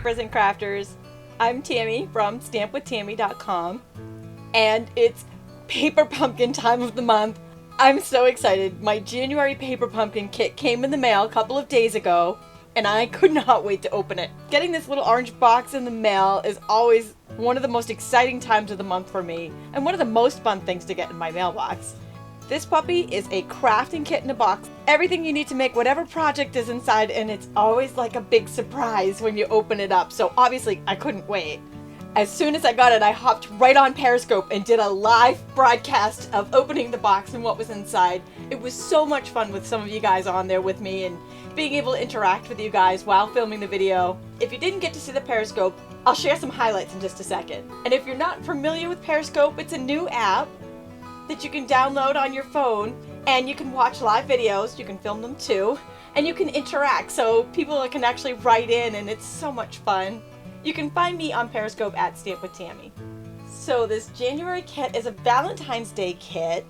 Stampers and Crafters. I'm Tami from stampwithtami.com, and it's Paper Pumpkin time of the month. I'm so excited. My January Paper Pumpkin kit came in the mail a couple of days ago, and I could not wait to open it. Getting this little orange box in the mail is always one of the most exciting times of the month for me, and one of the most fun things to get in my mailbox. This puppy is a crafting kit in a box. Everything you need to make whatever project is inside, and it's always like a big surprise when you open it up. So obviously I couldn't wait. As soon as I got it, I hopped right on Periscope and did a live broadcast of opening the box and what was inside. It was so much fun with some of you guys on there with me and being able to interact with you guys while filming the video. If you didn't get to see the Periscope, I'll share some highlights in just a second. And if you're not familiar with Periscope, it's a new app that you can download on your phone, and you can watch live videos, you can film them too, and you can interact so people can actually write in, and it's so much fun. You can find me on Periscope at stampwithtami. So this January kit is a Valentine's Day kit.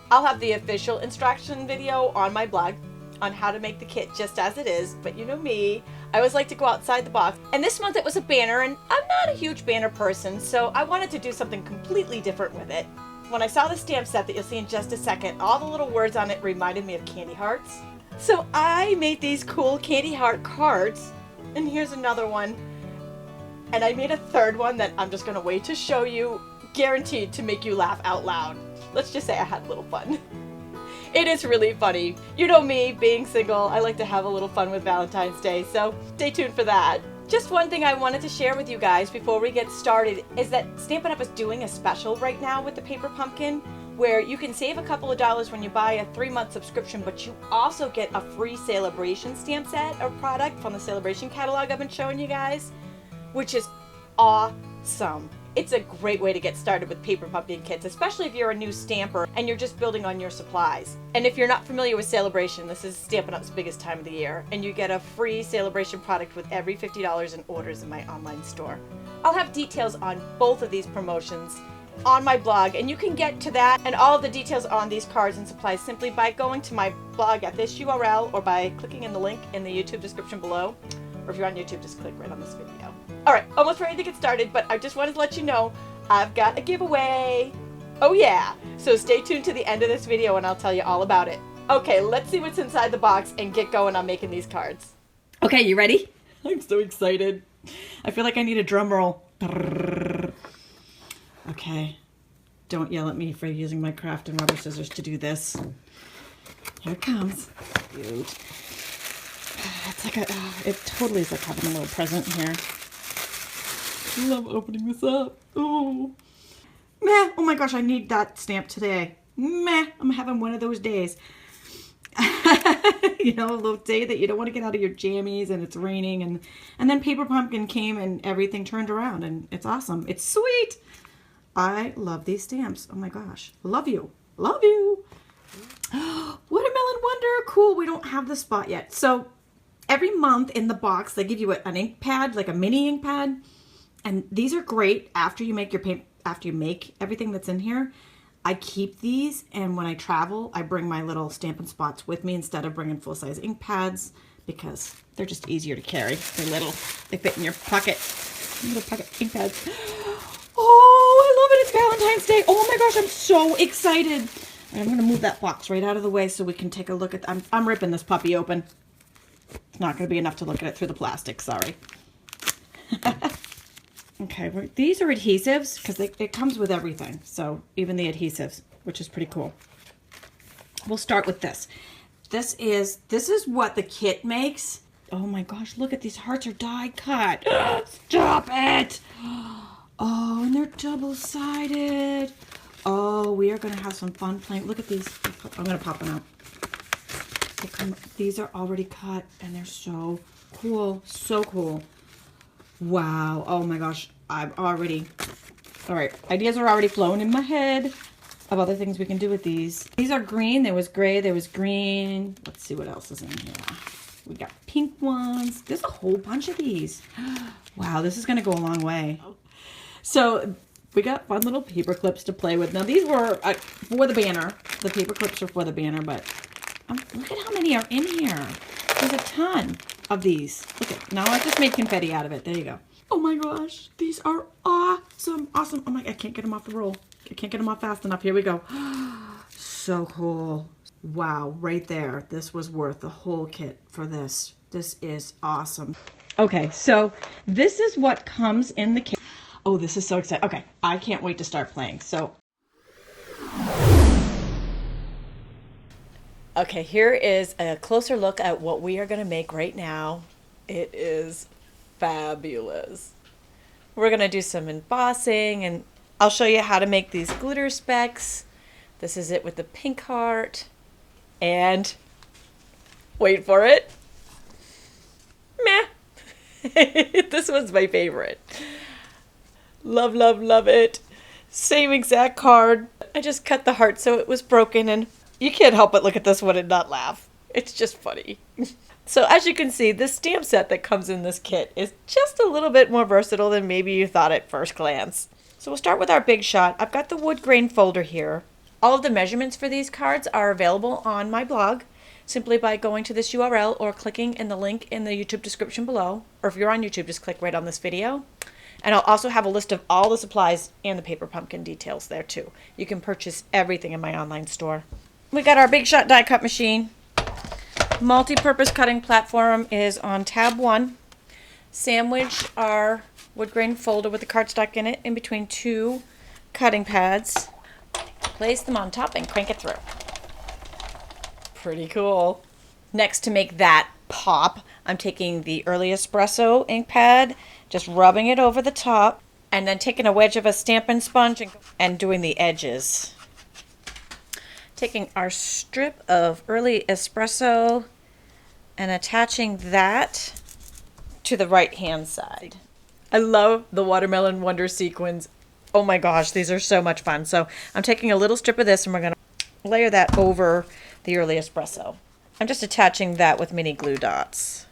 I'll have the official instruction video on my blog on how to make the kit just as it is, but you know me, I always like to go outside the box. And this month it was a banner, and I'm not a huge banner person, so I wanted to do something completely different with it. When I saw the stamp set that you'll see in just a second, all the little words on it reminded me of candy hearts. So I made these cool candy heart cards, and here's another one. And I made a third one that I'm just gonna wait to show you, guaranteed to make you laugh out loud. Let's just say I had a little fun. It is really funny. You know me, being single, I like to have a little fun with Valentine's Day, so stay tuned for that. Just one thing I wanted to share with you guys before we get started is that Stampin' Up is doing a special right now with the Paper Pumpkin where you can save a couple of dollars when you buy a 3-month subscription, but you also get a free Celebration stamp set or product from the Celebration catalog I've been showing you guys, which is awesome. It's a great way to get started with Paper Pumpkin kits, especially if you're a new stamper and you're just building on your supplies. And if you're not familiar with Celebration, this is Stampin' Up's biggest time of the year, and you get a free Celebration product with every $50 in orders in my online store. I'll have details on both of these promotions on my blog, and you can get to that and all of the details on these cards and supplies simply by going to my blog at this URL or by clicking in the link in the YouTube description below. Or if you're on YouTube, just click right on this video. Alright, almost ready to get started, but I just wanted to let you know I've got a giveaway. Oh yeah! So stay tuned to the end of this video and I'll tell you all about it. Okay, let's see what's inside the box and get going on making these cards. Okay, you ready? I'm so excited. I feel like I need a drum roll. Okay, don't yell at me for using my craft and rubber scissors to do this. Here it comes. Cute. It's like it totally is like having a little present here. I love opening this up. Oh, meh. Oh my gosh, I need that stamp today. Meh, I'm having one of those days. You know, a little day that you don't want to get out of your jammies and it's raining, and then Paper Pumpkin came and everything turned around, and it's awesome. It's sweet. I love these stamps. Oh my gosh, love you, love you. Watermelon Wonder, cool. We don't have the spot yet, so every month in the box they give you an ink pad, like a mini ink pad, and these are great after you make your after you make everything that's in here. I keep these, and when I travel I bring my little Stampin' Spots with me instead of bringing full-size ink pads because they're just easier to carry. They're little, they fit in your pocket. Little pocket ink pads. Oh, I love it. It's Valentine's Day. Oh my gosh, I'm so excited. I'm going to move that box right out of the way so we can take a look at I'm ripping this puppy open. It's not going to be enough to look at it through the plastic, sorry. Okay, these are adhesives because it comes with everything. So even the adhesives, which is pretty cool. We'll start with this. This is what the kit makes. Oh my gosh, look at these hearts are die cut. Stop it. Oh, and they're double-sided. Oh, we are going to have some fun playing. Look at these. I'm going to pop them out. These are already cut, and they're so cool. So cool. Wow. Oh my gosh. I'm already... All right. Ideas are already flowing in my head of other things we can do with these. These are green. There was gray. There was green. Let's see what else is in here. We got pink ones. There's a whole bunch of these. Wow. This is going to go a long way. So... we got fun little paper clips to play with. Now these were for the banner. The paper clips are for the banner, but look at how many are in here. There's a ton. of these. Look at, now I just made confetti out of it. There you go. Oh my gosh, these are awesome, awesome. Oh my, I can't get them off the roll. I can't get them off fast enough. Here we go. So cool. Wow, right there. This was worth the whole kit for this. This is awesome. Okay, so this is what comes in the kit. Oh, this is so exciting. Okay, I can't wait to start playing. So, okay, here is a closer look at what we are going to make right now. It is fabulous. We're going to do some embossing, and I'll show you how to make these glitter specks. This is it with the pink heart. And wait for it. Meh. This one's my favorite. Love, love, love it. Same exact card. I just cut the heart so it was broken, and you can't help but look at this one and not laugh. It's just funny. So as you can see, this stamp set that comes in this kit is just a little bit more versatile than maybe you thought at first glance. So we'll start with our big shot. I've got the wood grain folder here. All of the measurements for these cards are available on my blog simply by going to this URL or clicking in the link in the YouTube description below. Or if you're on YouTube, just click right on this video. And I'll also have a list of all the supplies and the paper pumpkin details there too. You can purchase everything in my online store. We got our Big Shot die cut machine. Multi-purpose cutting platform is on tab 1. Sandwich our wood grain folder with the cardstock in it in between 2 cutting pads. Place them on top and crank it through. Pretty cool. Next, to make that pop, I'm taking the Early Espresso ink pad, just rubbing it over the top, and then taking a wedge of a Stampin' sponge and doing the edges. Taking our strip of Early Espresso and attaching that to the right hand side. I love the Watermelon Wonder sequins. Oh my gosh, these are so much fun. So I'm taking a little strip of this and we're going to layer that over the Early Espresso. I'm just attaching that with mini glue dots.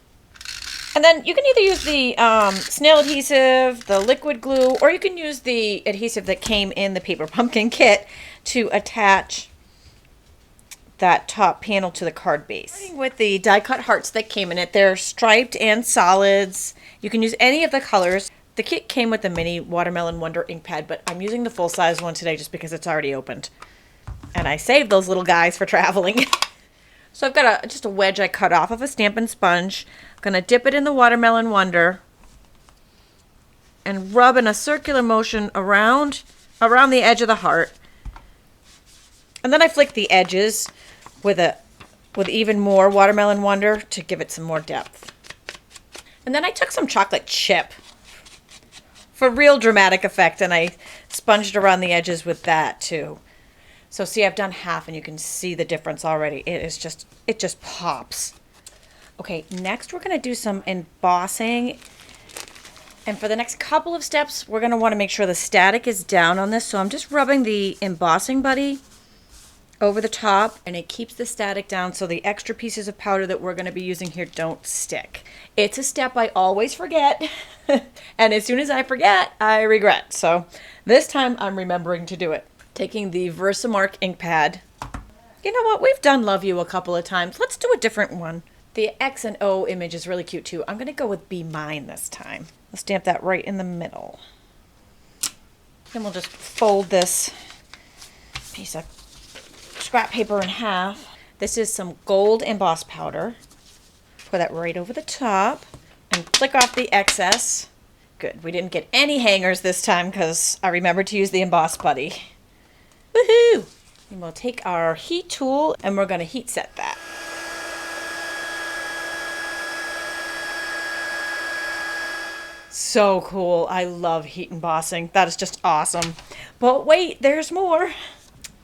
And then you can either use the snail adhesive, the liquid glue, or you can use the adhesive that came in the Paper Pumpkin kit to attach that top panel to the card base. Starting with the die cut hearts that came in it, they're striped and solids. You can use any of the colors. The kit came with the mini Watermelon Wonder ink pad, but I'm using the full-size one today just because it's already opened. And I saved those little guys for traveling. So I've got just a wedge I cut off of a Stampin' sponge. I'm going to dip it in the Watermelon Wonder and rub in a circular motion around the edge of the heart. And then I flick the edges with even more Watermelon Wonder to give it some more depth. And then I took some chocolate chip for real dramatic effect, and I sponged around the edges with that too. So see, I've done half and you can see the difference already. It just pops. Okay, next we're going to do some embossing. And for the next couple of steps, we're going to want to make sure the static is down on this. So I'm just rubbing the embossing buddy over the top, and it keeps the static down so the extra pieces of powder that we're going to be using here don't stick. It's a step I always forget, and as soon as I forget, I regret. So this time I'm remembering to do it. Taking the Versamark ink pad. You know what? We've done Love You a couple of times. Let's do a different one. The X and O image is really cute too. I'm going to go with Be Mine this time. I'll stamp that right in the middle. Then we'll just fold this piece of scrap paper in half. This is some gold emboss powder. Pour that right over the top and flick off the excess. Good. We didn't get any hangers this time because I remembered to use the emboss buddy. Woohoo! And we'll take our heat tool and we're going to heat set that. So cool. I love heat embossing. That is just awesome. But wait, there's more.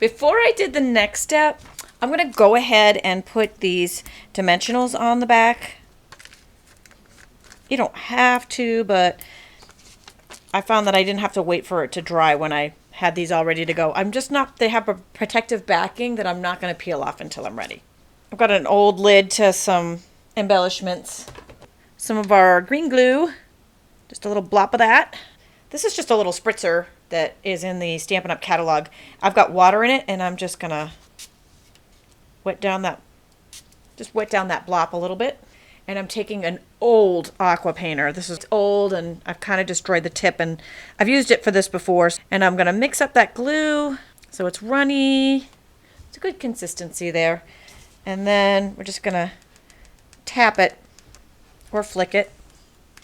Before I did the next step, I'm going to go ahead and put these dimensionals on the back. You don't have to, but I found that I didn't have to wait for it to dry when I had these all ready to go. They have a protective backing that I'm not going to peel off until I'm ready. I've got an old lid to some embellishments. Some of our green glue. Just a little blop of that. This is just a little spritzer that is in the Stampin' Up catalog. I've got water in it, and I'm just gonna wet down that blop a little bit. And I'm taking an old aqua painter. This is old and I've kind of destroyed the tip, and I've used it for this before. And I'm gonna mix up that glue so it's runny. It's a good consistency there. And then we're just gonna tap it or flick it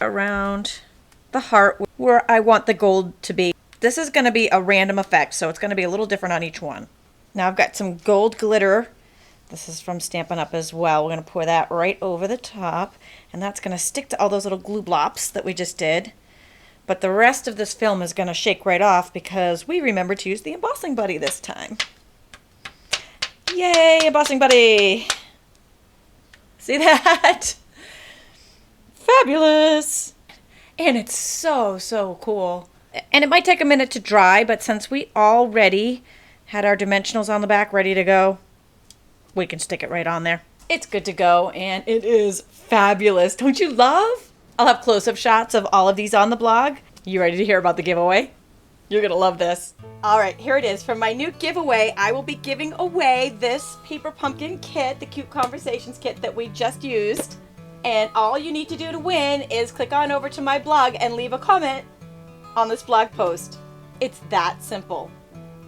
around the heart where I want the gold to be. This is gonna be a random effect, so it's gonna be a little different on each one. Now I've got some gold glitter. This is from Stampin' Up as well. We're going to pour that right over the top, and that's going to stick to all those little glue blops that we just did. But the rest of this film is going to shake right off because we remembered to use the embossing buddy this time. Yay, embossing buddy! See that? Fabulous! And it's so, so cool. And it might take a minute to dry, but since we already had our dimensionals on the back ready to go, we can stick it right on there. It's good to go, and it is fabulous. Don't you love? I'll have close-up shots of all of these on the blog. You ready to hear about the giveaway? You're gonna love this. All right, here it is. For my new giveaway, I will be giving away this Paper Pumpkin kit, the Cute Conversations kit that we just used. And all you need to do to win is click on over to my blog and leave a comment on this blog post. It's that simple.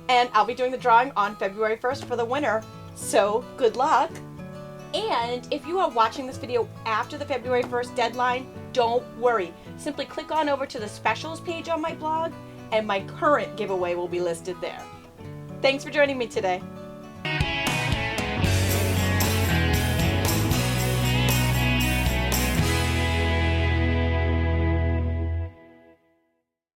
And I'll be doing the drawing on February 1st for the winner. So good luck. And if you are watching this video after the February 1st deadline, don't worry. Simply click on over to the specials page on my blog and my current giveaway will be listed there. Thanks for joining me today.